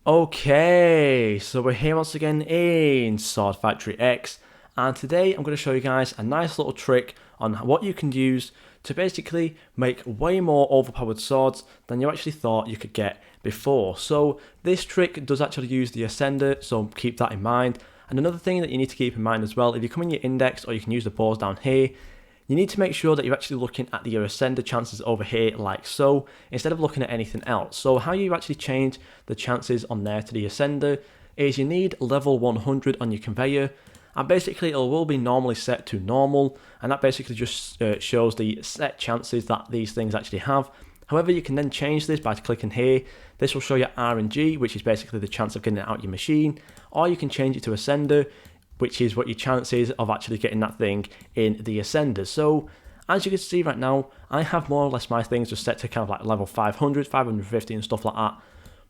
Okay, so we're here once again in Sword Factory X, and today I'm going to show you guys a nice little trick on what you can use to basically make way more overpowered swords than you actually thought you could get before. So this trick does actually use the Ascender, so keep that in mind. And another thing that you need to keep in mind as well, if you come in your index, or you can use the bows down here, you need to make sure that you're actually looking at your ascender chances over here like so, instead of looking at anything else. So how you actually change the chances on there to the ascender is you need level 100 on your conveyor, and basically it will be normally set to normal, and that basically just shows the set chances that these things actually have. However, you can then change this by clicking here. This will show you RNG, which is basically the chance of getting it out your machine, or you can change it to ascender, which is what your chances of actually getting that thing in the ascender. So as you can see right now, I have more or less my things just set to kind of like level 500, 550 and stuff like that.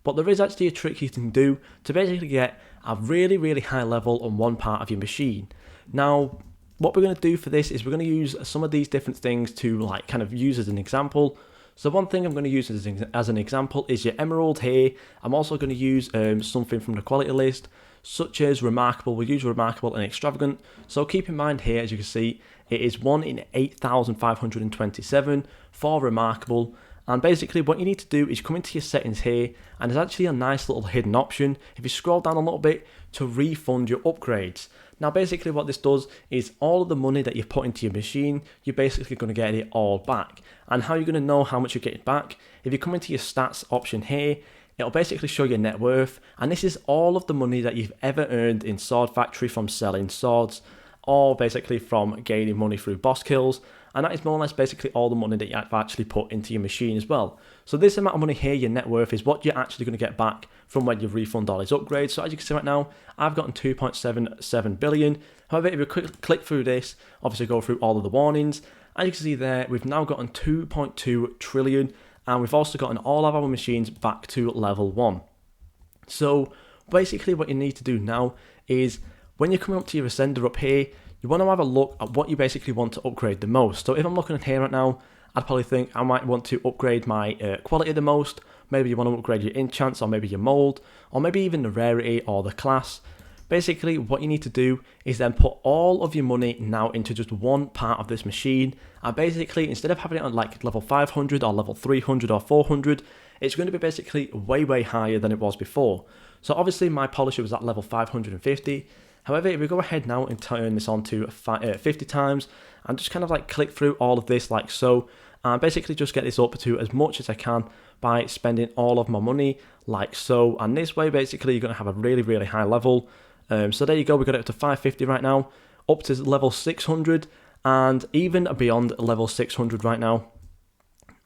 But there is actually a trick you can do to basically get a really high level on one part of your machine. Now, what we're going to do for this is we're going to use some of these different things to like kind of use as an example. So one thing I'm going to use as an example is your emerald here. I'm also going to use something from the quality list, such as remarkable. We'll use remarkable and extravagant. So keep in mind here, as you can see, it is 1 in 8,527 for remarkable. And basically what you need to do is come into your settings here, and there's actually a nice little hidden option, if you scroll down a little bit, to refund your upgrades. Now basically what this does is all of the money that you put into your machine, you're basically going to get it all back. And how you're going to know how much you're getting back, if you come into your stats option here, it'll basically show your net worth, and this is all of the money that you've ever earned in Sword Factory from selling swords, or basically from gaining money through boss kills, and that is more or less basically all the money that you've actually put into your machine as well. So this amount of money here, your net worth, is what you're actually going to get back from when you refund all these upgrades. So as you can see right now, I've gotten 2.77 billion. However, if you click through this, obviously go through all of the warnings, as you can see there, we've now gotten 2.2 trillion, and we've also gotten all of our machines back to level 1. So basically what you need to do now is, when you're coming up to your ascender up here, you want to have a look at what you basically want to upgrade the most. So if I'm looking at here right now, I'd probably think I might want to upgrade my quality the most. Maybe you want to upgrade your enchants, or maybe your mold, or maybe even the rarity or the class. Basically what you need to do is then put all of your money now into just one part of this machine, and basically instead of having it on like level 500 or level 300 or 400, it's going to be basically way higher than it was before. So obviously my polisher was at level 550. However, if we go ahead now and turn this on to 50 times, and just kind of like click through all of this like so, and basically just get this up to as much as I can by spending all of my money like so, and this way basically you're going to have a really high level. So there you go, we got it up to 550 right now, up to level 600, and even beyond level 600 right now,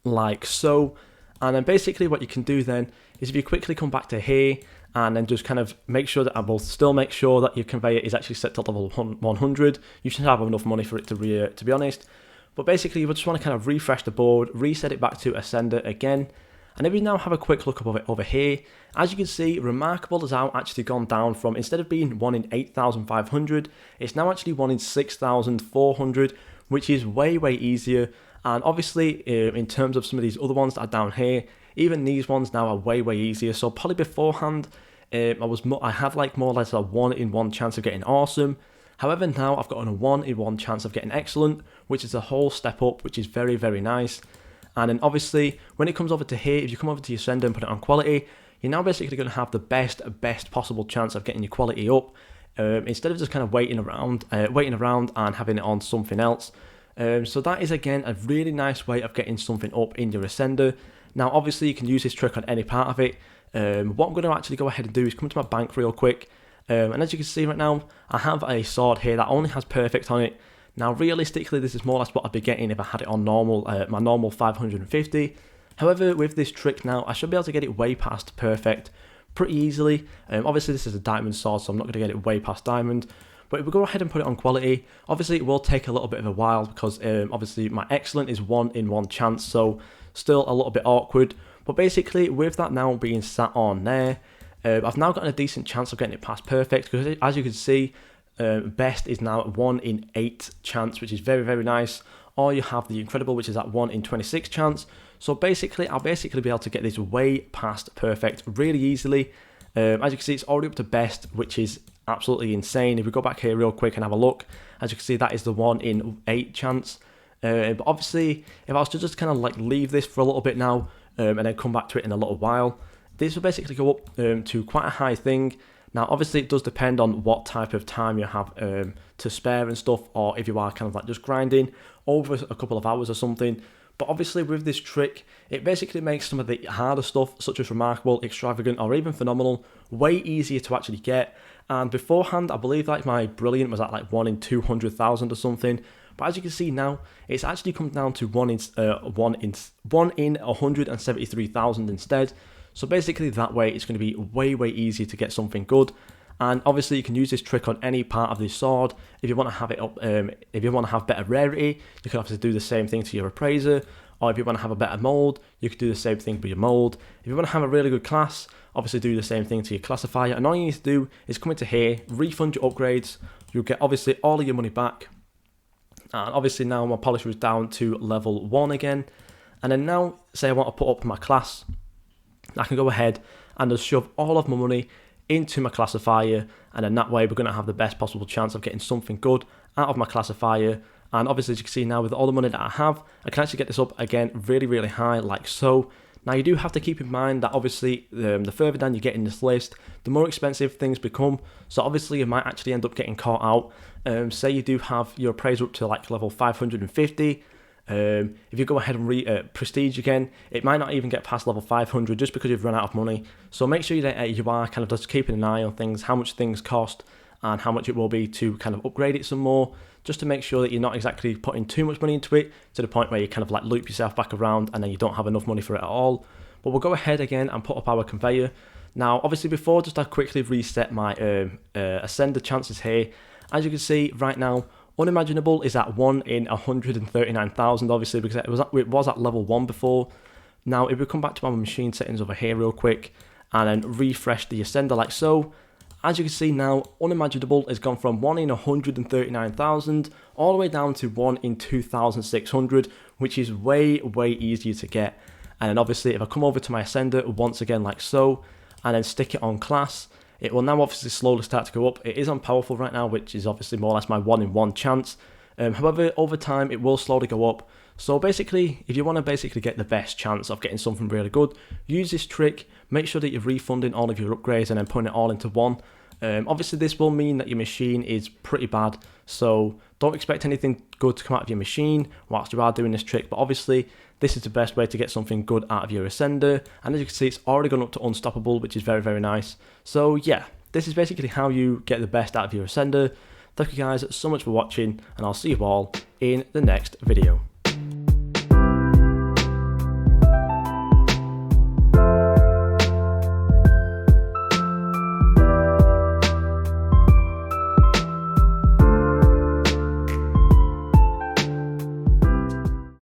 like so. And then basically what you can do then is, if you quickly come back to here, and then just kind of make sure that I will still make sure that your conveyor is actually set to level 100. You should have enough money for it to be honest. But basically you just want to kind of refresh the board, reset it back to Ascender again. And if we now have a quick look up over here, as you can see, Remarkable has now actually gone down from, instead of being 1 in 8,500, it's now actually 1 in 6,400, which is way I And obviously, in terms of some of these other ones that are down here, even these ones now are way easier. So probably beforehand, I had like more or less a 1 in 1 chance of getting awesome. However, now I've got a 1 in 1 chance of getting excellent, which is a whole step up, which is very nice. And then obviously, when it comes over to here, if you come over to your sender and put it on quality, you're now basically going to have the best possible chance of getting your quality up, instead of just kind of waiting around and having it on something else. So that is again a really nice way of getting something up in your ascender. Now obviously you can use this trick on any part of it. What I'm going to actually go ahead and do is come to my bank real quick, and as you can see right now, I have a sword here that only has perfect on it. Now realistically this is more or less what I'd be getting if I had it on normal, my normal 550. However, with this trick now, I should be able to get it way past perfect pretty easily. Obviously this is a diamond sword, so I'm not going to get it way past diamond. But if we go ahead and put it on quality, obviously it will take a little bit of a while, because obviously my excellent is 1 in 1 chance, so still a little bit awkward. But basically with that now being sat on there, I've now got a decent chance of getting it past perfect, because as you can see, best is now at 1 in 8 chance, which is very nice. Or you have the incredible, which is at 1 in 26 chance. So basically I'll be able to get this way past perfect really easily. As you can see, it's already up to best, which is absolutely insane. If we go back here real quick and have a look, as you can see, that is the 1 in 8 chance. But obviously, if I was to just kind of like leave this for a little bit now, and then come back to it in a little while, this will basically go up to quite a high thing. Now, obviously, it does depend on what type of time you have to spare and stuff, or if you are kind of like just grinding over a couple of hours or something. But obviously, with this trick, it basically makes some of the harder stuff, such as remarkable, extravagant, or even phenomenal, way easier to actually get. And beforehand, I believe like my brilliant was at like 1 in 200,000 or something. But as you can see now, it's actually come down to 1 in 173,000 instead. So basically that way it's going to be way easier to get something good. And obviously you can use this trick on any part of this sword. If you want to have it up, if you want to have better rarity, you can obviously do the same thing to your appraiser. Or if you want to have a better mold, you can do the same thing with your mold. If you want to have a really good class, obviously do the same thing to your classifier. And all you need to do is come into here, refund your upgrades. You'll get obviously all of your money back. And obviously now my polisher is down to level 1 again. And then now, say I want to put up my class, I can go ahead and just shove all of my money into my classifier, and then that way we're going to have the best possible chance of getting something good out of my classifier. And obviously, as you can see now, with all the money that I have, I can actually get this up again really high, like so. Now you do have to keep in mind that obviously the further down you get in this list, the more expensive things become. So obviously you might actually end up getting caught out. Say you do have your appraiser up to like level 550. If you go ahead and prestige again, it might not even get past level 500 just because you've run out of money. So make sure that you are kind of just keeping an eye on things, how much things cost and how much it will be to kind of upgrade it some more, just to make sure that you're not exactly putting too much money into it to the point where you kind of like loop yourself back around and then you don't have enough money for it at all. But we'll go ahead again and put up our conveyor. Now obviously before, just I quickly reset my ascender chances here. As you can see right now, unimaginable is at 1 in 139,000, obviously because it was at level 1 before. Now if we come back to our machine settings over here real quick and then refresh the ascender like so, as you can see now, unimaginable has gone from 1 in 139,000 all the way down to 1 in 2,600, which is way easier to get. And then obviously if I come over to my ascender once again like so, and then stick it on class, it will now obviously slowly start to go up. It is on powerful right now, which is obviously more or less my 1 in 1 chance. However, over time it will slowly go up. So basically, if you want to basically get the best chance of getting something really good, use this trick. Make sure that you're refunding all of your upgrades and then putting it all into one. Obviously this will mean that your machine is pretty bad, so don't expect anything good to come out of your machine whilst you are doing this trick, but obviously this is the best way to get something good out of your ascender, and as you can see it's already gone up to unstoppable, which is very nice. So yeah, this is basically how you get the best out of your ascender. Thank you guys so much for watching, and I'll see you all in the next video.